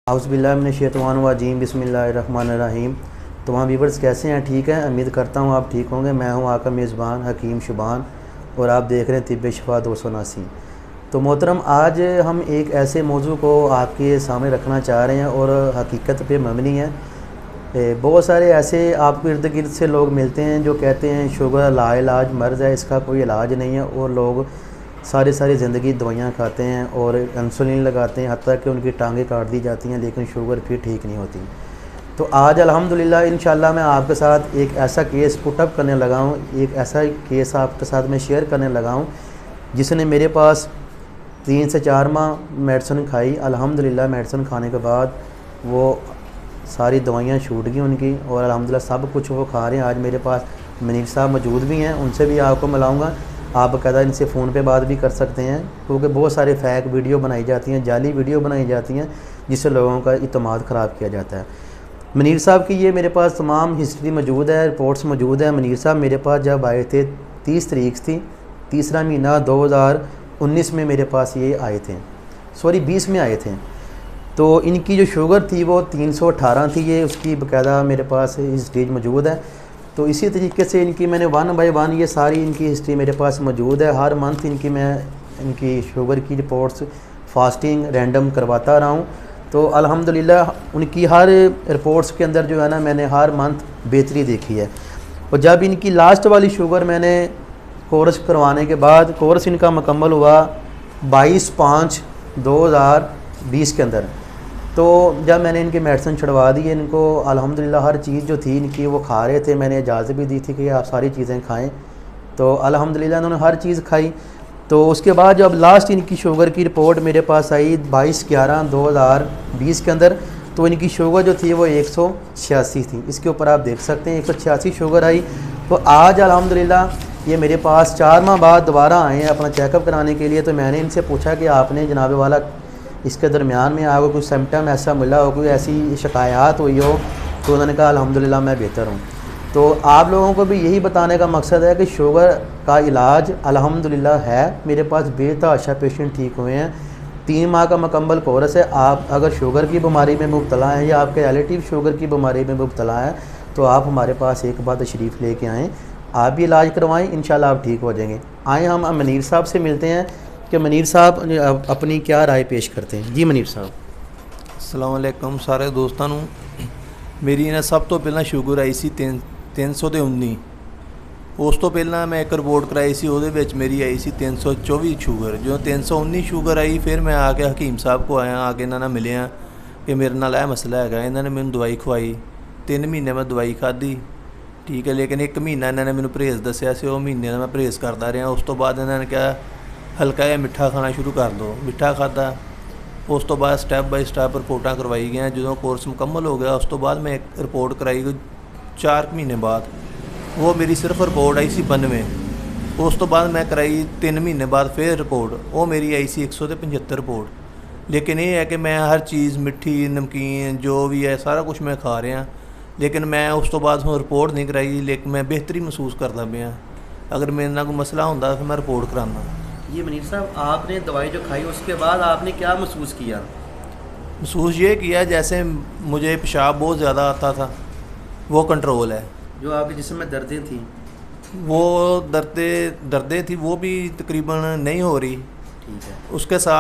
औज़ुबिल्लाहिमिनश्शैतानिर्रजीम बिस्मिल्लाहिर्रहमानिर्रहीम। तमाम व्यूअर्स कैसे हैं? ठीक हैं, उम्मीद करता हूँ आप ठीक होंगे। मैं हूँ आपका मेज़बान हकीम शुबान और आप देख रहे हैं तिब्बे शिफा 279। तो मोहतरम, आज हम एक ऐसे मौजू को आपके सामने रखना चाह रहे हैं और हकीकत पे मबनी है। बहुत सारे ऐसे आपको इर्द गिर्द से लोग मिलते हैं जो कहते हैं शुगर लाइलाज मर्ज़ है, इसका कोई इलाज नहीं है, और लोग सारी ज़िंदगी दवाइयाँ खाते हैं और इंसुलिन लगाते हैं, हत्ता कि उनकी टांगें काट दी जाती हैं, लेकिन शुगर फिर ठीक नहीं होती। तो आज अल्हम्दुलिल्लाह इंशाल्लाह मैं आपके साथ एक ऐसा केस पुटअप करने लगा हूँ, एक ऐसा केस आपके साथ मैं शेयर करने लगा हूँ जिसने मेरे पास 3 से 4 माह मेडिसिन खाई। अल्हम्दुलिल्लाह मेडिसिन खाने के बाद वो सारी दवाइयाँ छूट गई उनकी, और अल्हम्दुलिल्लाह सब कुछ वो खा रहे हैं। आज मेरे पास मनीर साहब मौजूद भी हैं, उनसे भी आपको मिलाऊँगा। आप बाकायदा इनसे फ़ोन पे बात भी कर सकते हैं, क्योंकि बहुत सारे फ़ेक वीडियो बनाई जाती हैं, जाली वीडियो बनाई जाती हैं, जिससे लोगों का इत्मीनान ख़राब किया जाता है। मनीर साहब की ये मेरे पास तमाम हिस्ट्री मौजूद है, रिपोर्ट्स मौजूद है। मनीर साहब मेरे पास जब आए थे 30 तारीख थी, तीसरा महीना 2019 में मेरे पास ये आए थे, सॉरी 20 में आए थे। तो इनकी जो शुगर थी वो 318 थी, ये उसकी बाकायदा मेरे पास हिस्ट्री मौजूद है। तो इसी तरीके से इनकी मैंने 1 बाय 1 ये सारी इनकी हिस्ट्री मेरे पास मौजूद है। हर मंथ मैं इनकी शुगर की रिपोर्ट्स फास्टिंग रैंडम करवाता रहा हूँ। तो अल्हम्दुलिल्लाह उनकी हर रिपोर्ट्स के अंदर जो है ना, मैंने हर मंथ बेहतरी देखी है। और जब इनकी लास्ट वाली शुगर मैंने कोर्स करवाने के बाद, कोर्स इनका मुकम्मल हुआ 22/5/2020 के अंदर। तो जब मैंने इनकी मेडिसिन छुड़वा दी, इनको अल्हम्दुलिल्लाह हर चीज़ जो थी इनकी वो खा रहे थे, मैंने इजाज़त भी दी थी कि आप सारी चीज़ें खाएं। तो अल्हम्दुलिल्लाह इन्होंने हर चीज़ खाई। तो उसके बाद जब लास्ट इनकी शुगर की रिपोर्ट मेरे पास आई 22/11/2020 के अंदर, तो इनकी शुगर जो थी वो 186 थी। इसके ऊपर आप देख सकते हैं 186 शुगर आई। तो आज अल्हम्दुलिल्लाह ये मेरे पास 4 माह बाद दोबारा आए हैं अपना चेकअप कराने के लिए। तो मैंने इनसे पूछा कि आपने जनाब वाला इसके दरमियान में आपको कोई सिम्टम ऐसा मिला हो, कोई ऐसी शिकायत हुई हो? तो उन्होंने कहा अल्हम्दुलिल्लाह मैं बेहतर हूँ। तो आप लोगों को भी यही बताने का मकसद है कि शुगर का इलाज अल्हम्दुलिल्लाह है। मेरे पास बेतहाशा पेशेंट ठीक हुए हैं। 3 माह का मुकम्मल कोर्स है। आप अगर शुगर की बीमारी में मुब्तला हैं या आपके रिलेटिव शुगर की बीमारी में मुब्तला हैं, तो आप हमारे पास एक बार तशरीफ़ लेके आएँ, आप भी इलाज करवाएँ, इंशाल्लाह आप ठीक हो जाएंगे। आए हम मनीर साहब से मिलते हैं कि मनीर साहब अपनी क्या राय पेश करते हैं। जी मनीर साहब। अस्सलाम वालेकुम सारे दोस्तों ਨੂੰ। ਮੇਰੀ ਨਾ ਸਭ ਤੋਂ ਪਹਿਲਾਂ ਸ਼ੂਗਰ ਆਈ ਸੀ 319। ਉਸ ਤੋਂ ਪਹਿਲਾਂ ਮੈਂ ਇੱਕ ਰਿਪੋਰਟ ਕਰਾਈ ਸੀ, ਉਹਦੇ ਵਿੱਚ ਮੇਰੀ ਆਈ ਸੀ 324 ਸ਼ੂਗਰ। ਜਦੋਂ 319 ਸ਼ੂਗਰ ਆਈ, ਫਿਰ ਮੈਂ ਆ ਕੇ ਹਕੀਮ ਸਾਹਿਬ ਕੋ ਆਇਆ, ਆ ਕੇ ਇਹਨਾਂ ਨਾਲ ਮਿਲਿਆ ਕਿ ਮੇਰੇ ਨਾਲ ਇਹ ਮਸਲਾ ਹੈਗਾ। ਇਹਨਾਂ ਨੇ ਮੈਨੂੰ ਦਵਾਈ ਖਵਾਈ, 3 ਮਹੀਨੇ ਮੈਂ ਦਵਾਈ ਖਾਧੀ, ਠੀਕ ਹੈ। ਲੇਕਿਨ 1 ਮਹੀਨਾ ਇਹਨਾਂ ਨੇ ਮੈਨੂੰ ਪਰਹੇਜ਼ ਦੱਸਿਆ ਸੀ, ਉਹ ਮਹੀਨੇ ਦਾ ਮੈਂ ਪਰਹੇਜ਼ ਕਰਦਾ ਰਿਹਾ। ਉਸ ਤੋਂ ਬਾਅਦ ਇਹਨਾਂ ਨੇ ਕਿਹਾ ਹਲਕਾ ਜਿਹਾ ਮਿੱਠਾ ਖਾਣਾ ਸ਼ੁਰੂ ਕਰ ਦਿਓ। ਮਿੱਠਾ ਖਾਧਾ। ਉਸ ਤੋਂ ਬਾਅਦ ਸਟੈਪ ਬਾਈ ਸਟੈਪ ਰਿਪੋਰਟਾਂ ਕਰਵਾਈ ਗਈਆਂ। ਜਦੋਂ ਕੋਰਸ ਮੁਕੰਮਲ ਹੋ ਗਿਆ, ਉਸ ਤੋਂ ਬਾਅਦ ਮੈਂ ਇੱਕ ਰਿਪੋਰਟ ਕਰਾਈ 4 ਮਹੀਨੇ ਬਾਅਦ। ਉਹ ਮੇਰੀ ਸਿਰਫ ਰਿਪੋਰਟ ਆਈ ਸੀ 92। ਉਸ ਤੋਂ ਬਾਅਦ ਮੈਂ ਕਰਾਈ 3 ਮਹੀਨੇ ਬਾਅਦ ਫਿਰ ਰਿਪੋਰਟ, ਉਹ ਮੇਰੀ ਆਈ ਸੀ 175 ਰਿਪੋਰਟ। ਲੇਕਿਨ ਇਹ ਹੈ ਕਿ ਮੈਂ ਹਰ ਚੀਜ਼ ਮਿੱਠੀ ਨਮਕੀਨ ਜੋ ਵੀ ਹੈ ਸਾਰਾ ਕੁਝ ਮੈਂ ਖਾ ਰਿਹਾ, ਲੇਕਿਨ ਮੈਂ ਉਸ ਤੋਂ ਬਾਅਦ ਹੁਣ ਰਿਪੋਰਟ ਨਹੀਂ ਕਰਾਈ। ਲੇਕਿਨ मैं बेहतरी महसूस करता पिया। अगर मेरे ना कोई मसला होता तो मैं रिपोर्ट कराना। ये मनीर साहब, आपने दवाई जो खाई उसके बाद आपने क्या महसूस किया? महसूस ये किया जैसे मुझे पेशाब बहुत ज़्यादा आता था, वो कंट्रोल है। जो आपके जिस्म में दर्दें थी, वो दर्दें थी वो भी तकरीबन नहीं हो रही। ठीक है। उसके साथ